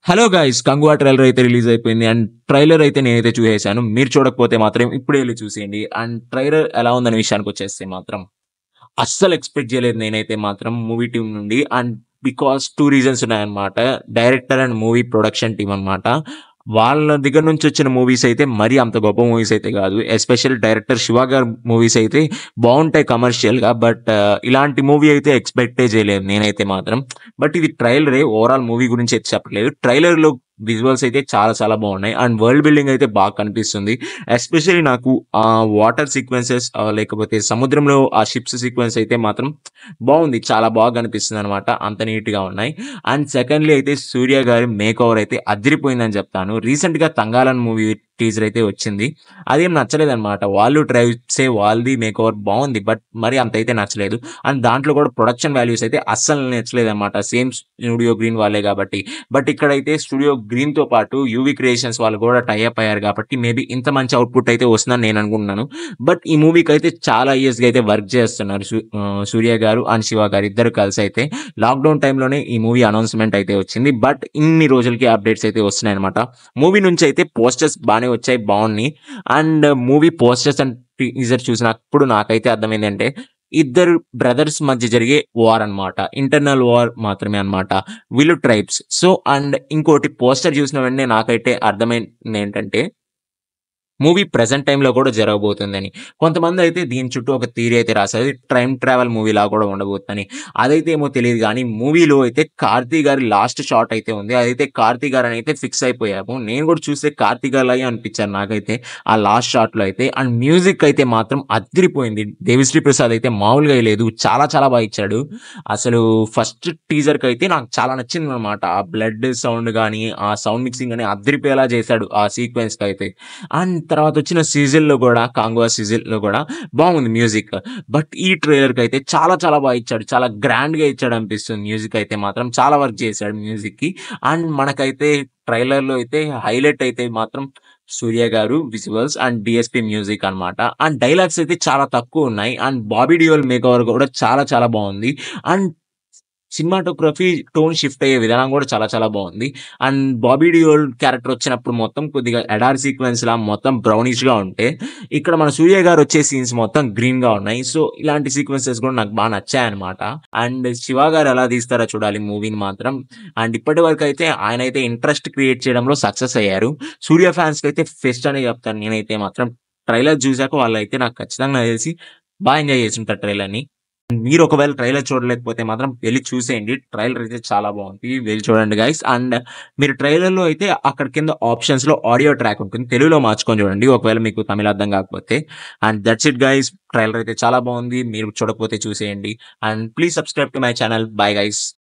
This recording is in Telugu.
Hello guys! 'కంగువా' ట్రైలర్ అయితే రిలీజ్ అయిపోయింది. అండ్ ట్రైలర్ అయితే నేనైతే చూసేసాను. మీరు చూడకపోతే మాత్రం ఇప్పుడే ఎళ్లి చూసేయండి. అండ్ ట్రైలర్ ఎలా ఉందనే విషయానికొచ్చేస్తే మాత్రం అస్సలు ఎక్స్‌పెక్ట్ చేయలేదు నేనైతే మాత్రం మూవీ టీమ్ నుండి. అండ్ బికాజ్ 2 రీజన్స్ ఉన్నాయన్నమాట. Director and movie production team అన్నమాట. వాళ్ళ దగ్గర నుంచి వచ్చిన మూవీస్ అయితే మరీ అంత గొప్ప మూవీస్ అయితే కాదు. ఎస్పెషల్లీ డైరెక్టర్ 'శివ' గారి మూవీస్ అయితే బావుంటాయి కమర్షియల్‌గా. బట్ ఇలాంటి మూవీ అయితే ఎక్స్‌పెక్టే చేయలేదు నేనైతే మాత్రం. బట్ ఇది ట్రైలరే. ఓవరాల్ మూవీ గురించి అయితే చెప్పట్లేదు. ట్రైలర్‌లో విజువల్స్ అయితే చాలా చాలా బాగున్నాయి. అండ్ వరల్డ్ బిల్డింగ్ అయితే బాగా కనిపిస్తుంది. ఎస్పెషల్లీ నాకు వాటర్ సీక్వెన్సెస్ లేకపోతే సముద్రంలో ఆ షిప్స్ సీక్వెన్స్ అయితే మాత్రం బాగుంది. చాలా బాగా కనిపిస్తుందనమాట. అంత నీట్‌గా ఉన్నాయి. అండ్ సెకండ్‌లీ అయితే సూర్య గారి మేక్ ఓవర్ అయితే అదిరిపోయిందని చెప్తాను. రీసెంట్‌గా 'తంగాలన్' మూవీ టీజర్ అయితే వచ్చింది. అదేం నచ్చలేదనమాట. వాళ్ళు ట్రైబ్సే వాళ్ళది మేక్ ఓవర్ బాగుంది. బట్ మరి అంతైతే నచ్చలేదు. అండ్ దాంట్లో కూడా ప్రొడక్షన్ వాల్యూస్ అయితే అస్సలు నచ్చలేదనమాట. సేమ్ స్టూడియో గ్రీన్ వాళ్ళే కాబట్టి. బట్ ఇక్కడైతే స్టూడియో గ్రీన్‌తో పాటు యూవీ క్రియేషన్స్ వాళ్ళు కూడా టై అప్ అయ్యారు కాబట్టి మేబీ ఇంత మంచి అవుట్‌పుట్ అయితే వస్తుందని నేను అనుకుంటున్నాను. బట్ ఈ మూవీకైతే చాలా ఇయర్స్‌గా అయితే వర్క్ చేస్తున్నారు. సూర్య గారు అండ్ శివ గారు ఇద్దరు కలిసైతే. లాక్‌డౌన్ టైమ్‌లోనే ఈ మూవీ అనౌన్స్‌మెంట్ అయితే వచ్చింది. బట్ ఇన్ని రోజులకి అప్డేట్స్ అయితే వస్తున్నాయన్నమాట. మూవీ నుంచి అయితే పోస్టర్స్ బానే వచ్చాయి. బావున్నాయి. And movie posters and teaser చూసినప్పుడు నాకైతే అర్థమైందంటే ఇద్దరు బ్రదర్స్ మధ్య జరిగే వార్ అన్నమాట. ఇంటర్నల్ వార్ మాత్రమే అన్నమాట. వీళ్ళు ట్రైబ్స్. సో అండ్ ఇంకోటి పోస్టర్ చూసిన వెంటనే నాకైతే అర్థమైందేంటంటే మూవీ ప్రెజెంట్ టైమ్‌లో కూడా జరగబోతుందని. కొంతమందయితే దీని చుట్టూ ఒక థియరీ అయితే రాసారు. టైమ్ ట్రావెల్ మూవీలా కూడా ఉండబోతుందని. అదైతే ఏమో తెలీదు గానీ, మూవీలో అయితే 'కార్తీ' గారి లాస్ట్ షాట్ అయితే ఉంది. అదైతే 'కార్తీ' గారనైతే ఫిక్స్ అయిపోయాము. నేను కూడా చూస్తే 'కార్తీ' గారిలాగే అనిపించారు నాకైతే ఆ లాస్ట్ షాట్‌లో అయితే. అండ్ మ్యూజిక్ అయితే మాత్రం అద్దిరిపోయింది. 'దేవిశ్రీ ప్రసాద్' అయితే మామూలుగా లేదు. చాలా చాలా బా ఇచ్చాడు. అసలు ఫస్ట్ టీజర్‌కైతే నాకు చాలా నచ్చిందనమాట. ఆ బ్లడ్ సౌండ్ గాని, ఆ సౌండ్ మిక్సింగ్ గాని అద్దిరిపోయేలా చేశాడు ఆ సీక్వెన్స్‌కైతే. అండ్ తర్వాతొచ్చిన సీజన్‌లో గూడా 'కాంగువా' సీజన్‌లో గూడా బాగుంది మ్యూజిక్. బట్ ఈ ట్రైలర్‌కైతే చాలా చాలా బా ఇచ్చాడు. చాలా గ్రాండ్‌గా ఇచ్చాడనిపిస్తుంది మ్యూజిక్ అయితే మాత్రం. చాలా వర్క్ చేశాడు మ్యూజిక్‌కి. అండ్ మనకైతే ట్రైలర్‌లో అయితే హైలైట్ అయితే మాత్రం సూర్య గారు విజువల్స్ అండ్ డీఎస్‌పీ మ్యూజిక్ అన్నమాట. అండ్ డైలాగ్స్ అయితే చాలా తక్కువున్నాయి. అండ్ బాబీ డియోల్ మేకఓవర్ గూడా చాలా చాలా బావుంది. అండ్ సినిమాటోగ్రఫీ టోన్ షిఫ్ట్ అయ్యే విధానం గూడా చాలా చాలా బావుంది. అండ్ బాబీ డియోల్ క్యారెక్టర్ వచ్చినప్పుడు మొత్తం కొద్దిగా ఎడారి సీక్వెన్స్‌లా మొత్తం బ్రౌనిష్‌గా ఉంటే, ఇక్కడ మన సూర్య గారొచ్చే సీన్స్ మొత్తం గ్రీన్‌గా ఉన్నాయి. సో, ఇలాంటి సీక్వెన్సెస్ గూడా నాకు బా నచ్చాయన్నమాట. అండ్ శివ గారు ఎలా తీస్తారో చూడాలి మూవీని మాత్రం. అండ్ ఇప్పటి వరకైతే ఆయనైతే ఇంట్రెస్ట్ క్రియేట్ చేయడంలో సక్సెస్ అయ్యారు. సూర్య ఫ్యాన్స్‌కైతే ఫెస్ట్ అనే చెప్తాను నేనైతే మాత్రం. ట్రైలర్ చూసాక వాళ్ళైతే నాకు ఖచ్చితంగా నాకు తెలిసి బా ఎంజాయ్ చేసుంటారు ట్రైలర్‌ని. మీరు ఒకవేళ ట్రైలర్ చూడలేకపోతే మాత్రం వెళ్లి చూసేయండి. ట్రైలర్ అయితే చాలా బావుంది. వెళ్లి చూడండి గైస్. అండ్ మీరు ట్రైలర్‌లో అయితే అక్కడ కింద ఆప్షన్స్‌లో ఆడియో ట్రాక్ ఉంటుంది. తెలుగులో మార్చుకొని చూడండి. ఒకవేళ మీకు తమిళ్ అర్థం కాకపోతే. And that's it guys. Trailer అయితే చాలా బావుంది. మీరు చూడకపోతే చూసేయండి. And please subscribe to my channel. Bye guys.